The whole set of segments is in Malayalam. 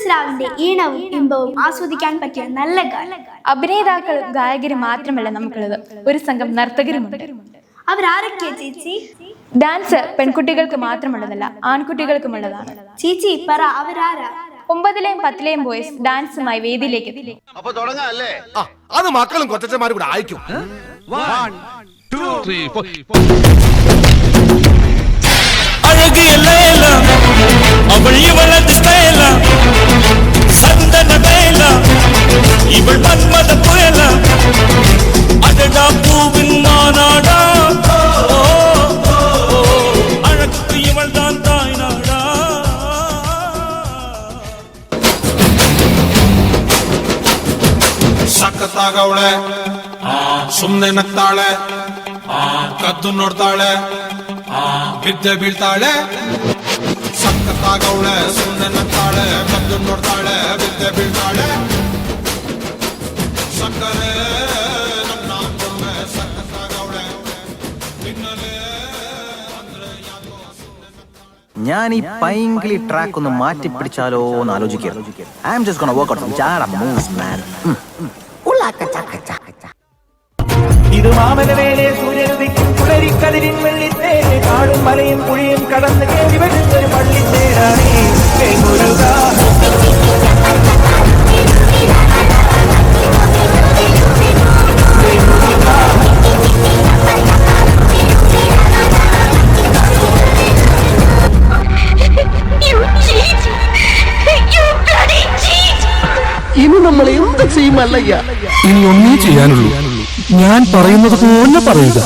ക്രിസ്മസ് രാവിന്റെ ഈണവും ഇമ്പവും ആസ്വദിക്കാൻ പറ്റിയ നല്ല ഗാനം. അഭിനേതാക്കൾ ഗായകരും മാത്രമല്ല നമുക്കുള്ളത്, ഒരു സംഘം നർത്തകരുമുണ്ട്. അവരാരൊക്കെയാ ചേച്ചി? ഡാൻസ് പെൺകുട്ടികൾക്ക് മാത്രമുള്ളതല്ല, ആൺകുട്ടികൾക്കുമുള്ളതാണ്. ചേച്ചി പറ, അവരാരാ? 9ലെയും 10ലെയും ബോയ്സ് ഡാൻസുമായി വേദിയിലേക്ക് എത്തി. അത് മക്കളും കൊച്ചന്മാരും കൂടെ അയക്കും. 1 2 3 4 அழகியல்ல அவள் இவளது ஸ்டைல சந்தன வேல இவள் மன்மத புயல அடடா பூவின் மாநாடா அழகுக்கு இவள் தான் தாய் நாடா. ಸಖತ್ತಾಗವಳೆ, ಸುಮ್ನೆ ನಗ್ತಾಳೆ, ಕದ್ದು ನೋಡ್ತಾಳೆ, ಬಿದ್ದೆ ಬೀಳ್ತಾಳೆ. ಸಖತ್ತಾಗವಳೆ, ಸುಮ್ನೆ ನಗ್ತಾಳೆ, ಕದ್ದು ನೋಡ್ತಾಳೆ, ಬಿದ್ದೆ ಬೀಳ್ತಾಳೆ. ಸಕ್ಕರೆ ನನ್ನ ಕೊಡುವೆ, ಸಖತ್ತಾಗವಳೆ ತಿನ್ನಲೇ ಅಂದ್ರೆ ಯಾಕೋ ಸುಮ್ನೆ ನಗ್ತಾಳೆ. ഞാൻ ഈ പൈങ്കിളി ട്രാക്ക് ഒന്ന് മാറ്റി പിടിച്ചാലോ എന്ന് ആലോചിക്കുകയാണ്. I am just gonna work out ചാട മൂവ്സ് മാൻ. ഇത് മാമലവേലെ സൂര്യനുദിക്കും പുലരിക്കതിരിൻ വെള്ളിത്തേര് കാടും മലയും പുഴയും കടന്ന് കേറി വരുന്നൊരു പള്ളിത്തേരാണേ മുരുക. ഇനി നമ്മൾ എന്ത് ചെയ്യുമല്ലയ്യ? ഇനി ഒന്നേ ചെയ്യാനുള്ളൂ, ഞാൻ പറയുന്നത് പോലെ പറയുക.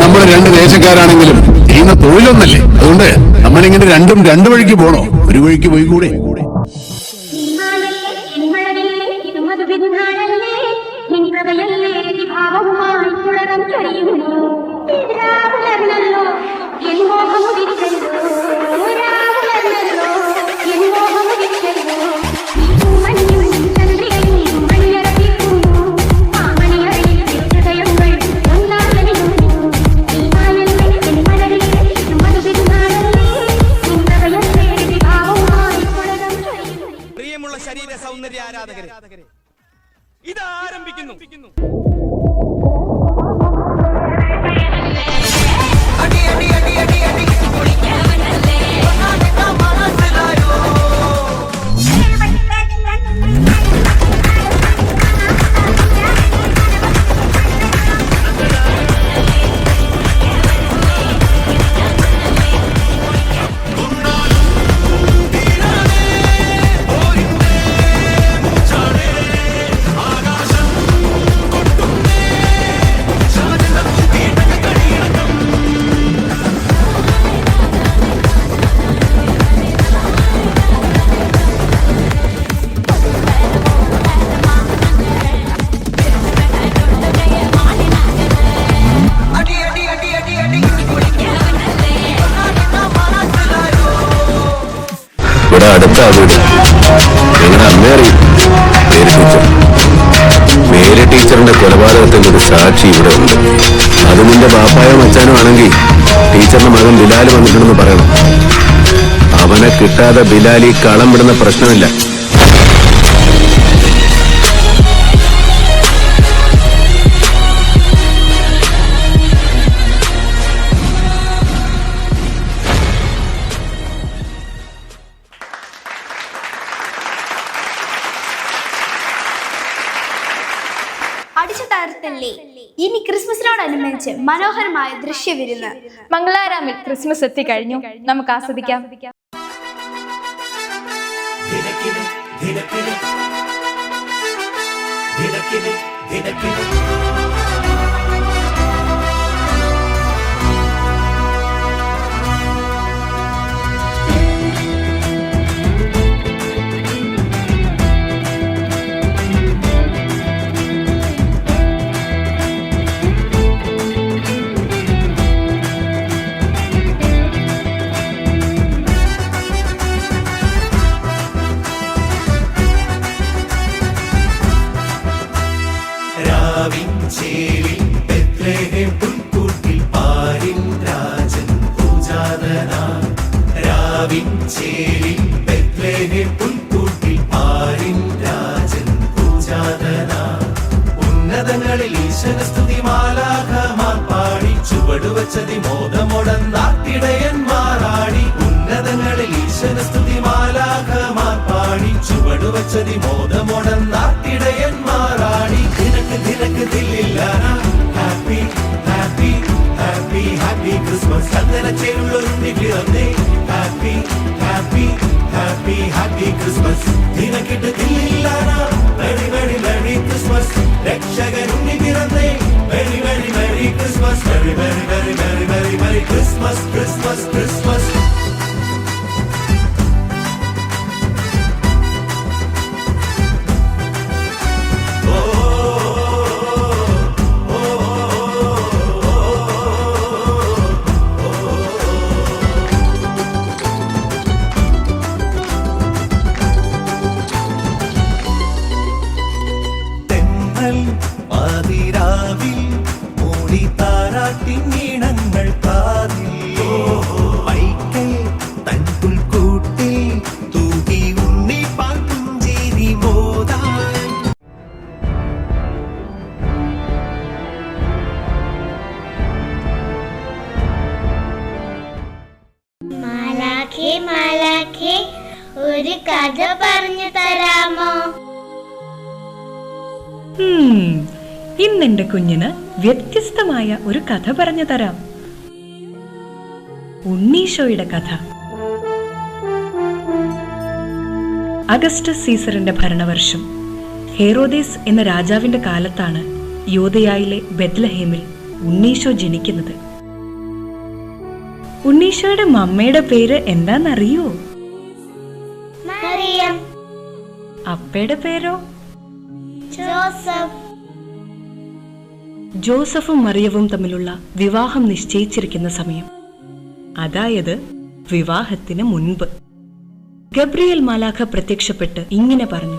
നമ്മൾ രണ്ട് ദേശക്കാരാണെങ്കിലും ചെയ്യുന്ന തൊഴിലൊന്നല്ലേ, അതുകൊണ്ട് നമ്മളിങ്ങനെ രണ്ടും രണ്ടു വഴിക്ക് പോണോ? ഒരു വഴിക്ക് പോയി കൂടെ. ശരീര സൗന്ദര്യ ആരാധകരെ, ഇത് ആരംഭിക്കുന്നു. ഇവിടെ അടുത്ത വീട് ഞങ്ങളുടെ അമ്മയറിയും. പേര് ടീച്ചർ. മേരി ടീച്ചറിന്റെ കൊലപാതകത്തിന്റെ ഒരു സാക്ഷി ഇവിടെ ഉണ്ട്. അത് നിന്റെ ബാപ്പായോ മച്ചാനോ ആണെങ്കിൽ ടീച്ചറിന്റെ മകൻ ബിലാല് വന്നിട്ടുണ്ടെന്ന് പറയണം. അവനെ കിട്ടാതെ ബിലാലി കളം വിടുന്ന പ്രശ്നമില്ല. അടിച്ചു തകർത്തല്ലേ. ഇനി ക്രിസ്മസിനോടനുബന്ധിച്ച് മനോഹരമായ ദൃശ്യവിരുന്ന്. മംഗളാരാമിൽ ക്രിസ്മസ് എത്തിക്കഴിഞ്ഞു, നമുക്ക് ആസ്വദിക്കാം. ദിനക്കിന് ദിനക്കിന് ചേരിൽ ബെത്ലഹേം പുൽക്കൂട്ടിൽ പാരിൻ രാജൻ പൂജാതനാ രാവിൻ ചേരിൽ ബെത്ലഹേം പുൽക്കൂട്ടിൽ പാരിൻ രാജൻ പൂജാതനാ ഉന്നതങ്ങളിൽ ഈശ്വര സ്തുതി മാലാഖമാർ പാടി ചുവടുവച്ചതി മോദമൊടന്നാട്ടിടയന്മാരാടി ഉന്നതങ്ങളിൽ ഈശ്വര സ്തുതി മാലാഖമാർ പാടി ചുവടുവച്ചതി മോദമൊടന്നാട്ടിടയന്മാരാടി ദിനക്ക് ദില്ലില്ലാനാ happy happy happy happy Christmas ചന്ദന ചേരുള്ളൊരുണ്ണി പിറന്നേ happy happy happy happy Christmas ദിനക്കിട്ട് ദില്ലില്ലാനാ വെരി വെരി വെരി ക്രിസ്മസ് രക്ഷകനുണ്ണി പിറന്നേ very very very Christmas very very very very very very Christmas Christmas Christmas പാതിരാവിൽ മൂടി താരാട്ടിൻ ഈണങ്ങൾ കാതിൽ വൈക്കൽ തൻ പുൽക്കൂട്ടിൽ തൂകി ഉണ്ണി പാഞ്ചേരി മോദാൻ മാലാഖേ മാലാഖേ ഒരു കഥ പറഞ്ഞു തരാമോ? ഇന്നെന്റെ കുഞ്ഞിന് വ്യത്യസ്തമായ ഒരു കഥ പറഞ്ഞു തരാം. ഉണ്ണീശോയുടെ കഥ. അഗസ്റ്റസ് സീസറിന്റെ ഭരണവർഷം ഹെറോദേസ് എന്ന രാജാവിന്റെ കാലത്താണ് യൂദയായിലെ ബെത്ലഹേമിൽ ഉണ്ണീശോ ജനിക്കുന്നത്. ഉണ്ണീശോയുടെ മമ്മയുടെ പേര് എന്താന്നറിയോ? മറിയം. അപ്പയുടെ പേരോ? ജോസഫ്. ജോസഫും മറിയവും തമ്മിലുള്ള വിവാഹം നിശ്ചയിച്ചിരിക്കുന്ന സമയം, അതായത് വിവാഹത്തിന് മുൻപ്, ഗബ്രിയേൽ മാലാഖ പ്രത്യക്ഷപ്പെട്ട് ഇങ്ങനെ പറഞ്ഞു: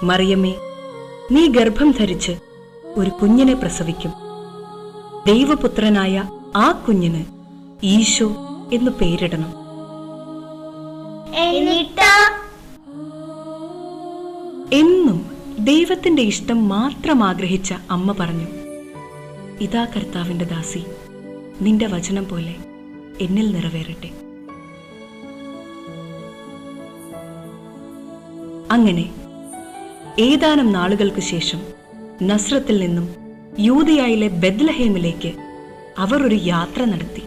മറിയമ്മേ, നീ ഗർഭം ധരിച്ച് ഒരു കുഞ്ഞിനെ പ്രസവിക്കും. ദൈവപുത്രനായ ആ കുഞ്ഞിന് ഈശോ എന്ന് പേരിടണം. എന്നും ദൈവത്തിന്റെ ഇഷ്ടം മാത്രം ആഗ്രഹിച്ച അമ്മ പറഞ്ഞു: ഇതാ കർത്താവിന്റെ ദാസി, നിന്റെ വചനം പോലെ എന്നിൽ നിറവേറട്ടെ. അങ്ങനെ ഏതാനും നാളുകൾക്ക് ശേഷം നസ്രത്തിൽ നിന്നും യൂദയായിലെ ബെത്ലഹേമിലേക്ക് അവർ ഒരു യാത്ര നടത്തി.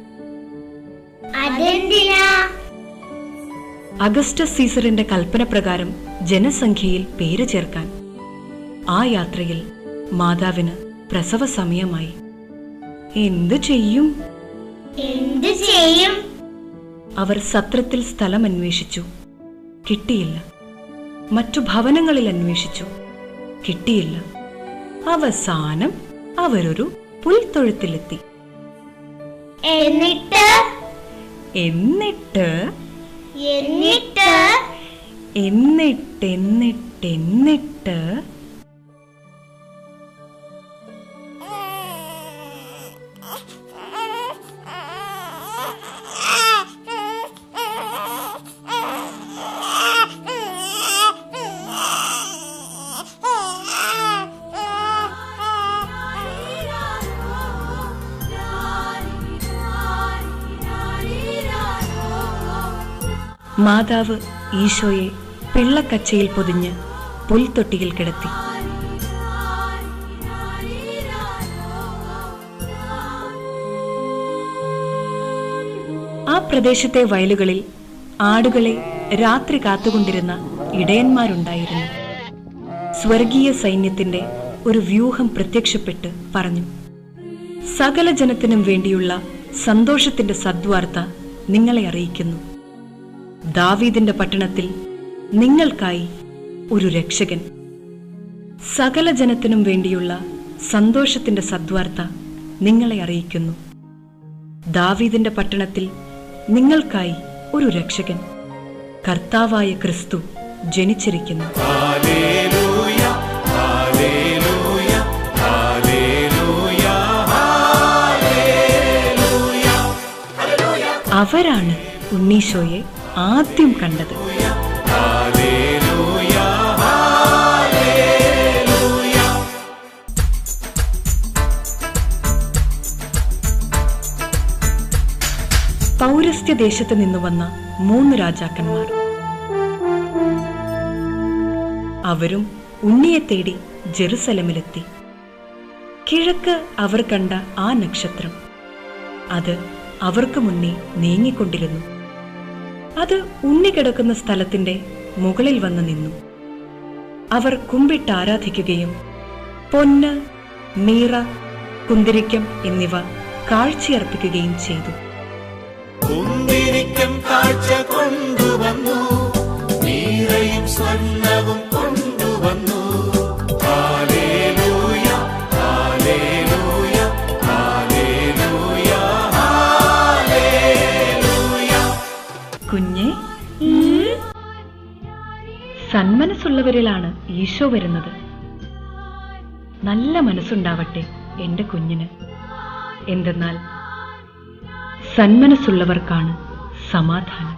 അഗസ്റ്റസ് സീസറിന്റെ കൽപ്പന പ്രകാരം ജനസംഖ്യയിൽ പേര് ചേർക്കാൻ. ആ യാത്രയിൽ മാതാവിന് പ്രസവ സമയമായി. എന്തു ചെയ്യും? അവർ സത്രത്തിൽ സ്ഥലം അന്വേഷിച്ചു, കിട്ടിയില്ല. മറ്റു ഭവനങ്ങളിൽ അന്വേഷിച്ചു, കിട്ടിയില്ല. അവസാനം അവരൊരു പുൽത്തൊഴുത്തിലെത്തി. എന്നിട്ട് മാതാവ് ഈശോയെ പിള്ളക്കച്ചയിൽ പൊതിഞ്ഞ് പുൽത്തൊട്ടിയിൽ കിടത്തി. ആ പ്രദേശത്തെ വയലുകളിൽ ആടുകളെ രാത്രി കാത്തുകൊണ്ടിരുന്ന ഇടയന്മാരുണ്ടായിരുന്നു. സ്വർഗീയ സൈന്യത്തിന്റെ ഒരു വ്യൂഹം പ്രത്യക്ഷപ്പെട്ട് പറഞ്ഞു, സകല ജനത്തിനും വേണ്ടിയുള്ള സന്തോഷത്തിന്റെ സദ്വാർത്ത നിങ്ങളെ അറിയിക്കുന്നു. ദാവീദിന്റെ പട്ടണത്തിൽ നിങ്ങൾക്കായി ഒരു രക്ഷകൻ. സകല ജനത്തിനും വേണ്ടിയുള്ള സന്തോഷത്തിന്റെ സദ്വാർത്ത നിങ്ങളെ അറിയിക്കുന്നു. ദാവീദിന്റെ പട്ടണത്തിൽ നിങ്ങൾക്കായി ഒരു രക്ഷകൻ, കർത്താവായ ക്രിസ്തു ജനിച്ചിരിക്കുന്നു. അവരാണ് ഉണ്ണീശോയെ ആദ്യം കണ്ടത്. പൗരസ്ത്യദേശത്ത് നിന്നു വന്ന 3 രാജാക്കന്മാർ. അവരും ഉണ്ണിയെ തേടി ജെറുസലമിലെത്തി. കിഴക്ക് അവർ കണ്ട ആ നക്ഷത്രം, അത് അവർക്ക് മുന്നേ നീങ്ങിക്കൊണ്ടിരുന്നു. അത് ഉണ്ണി കിടക്കുന്ന സ്ഥലത്തിന്റെ മുകളിൽ വന്ന് നിന്നു. അവർ കുമ്പിട്ട് ആരാധിക്കുകയും പൊന്ന്, മീറ, കുന്തിരിക്കം എന്നിവ കാഴ്ചയർപ്പിക്കുകയും ചെയ്തു. കുന്തിരിക്കം കാഴ്ച കൊണ്ടുവന്നു, മീറയും സ്വർണ്ണവും കൊണ്ടുവന്നു. Hallelujah, hallelujah, hallelujah, hallelujah. കുഞ്ഞെ, സന്മനസ്സുള്ളവരിലാണ് ഈശോ വരുന്നത്. നല്ല മനസ്സുണ്ടാവട്ടെ എന്റെ കുഞ്ഞിന്. എന്തെന്നാൽ സന്മനസ്സുള്ളവർക്കാണ് സമാധാനം.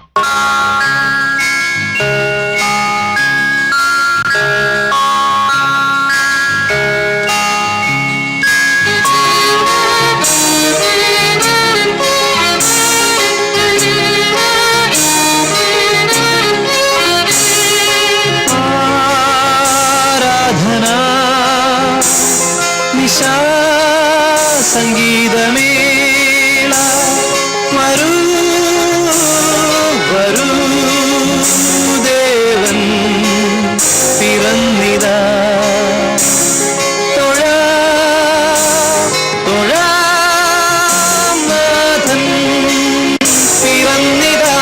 ആരാധനാ നിശാ സംഗീതമേള വരൂ വരൂ ദേവൻ പിറന്നിതാ. തൊഴാനാഥൻ പിറന്നിതാ.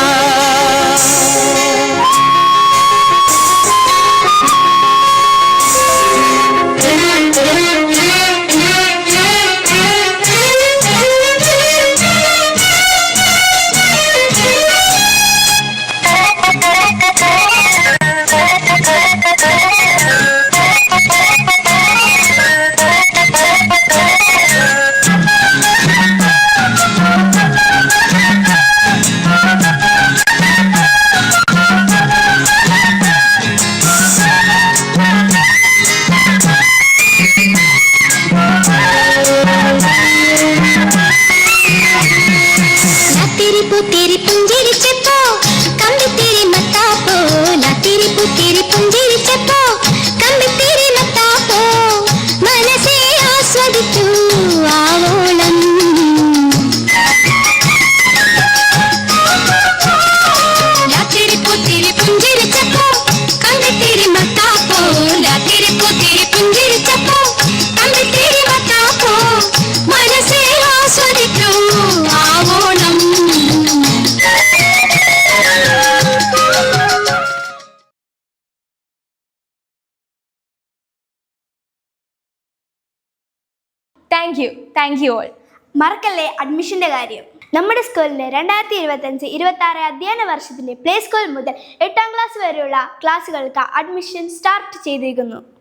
Thank you all. മറക്കല്ലേ അഡ്മിഷന്റെ കാര്യം. നമ്മുടെ സ്കൂളിലെ 2025-26 അധ്യയന വർഷത്തിലെ പ്ലേ സ്കൂൾ മുതൽ 8ാം ക്ലാസ് വരെയുള്ള ക്ലാസ്സുകൾക്ക് അഡ്മിഷൻ സ്റ്റാർട്ട് ചെയ്തിരിക്കുന്നു.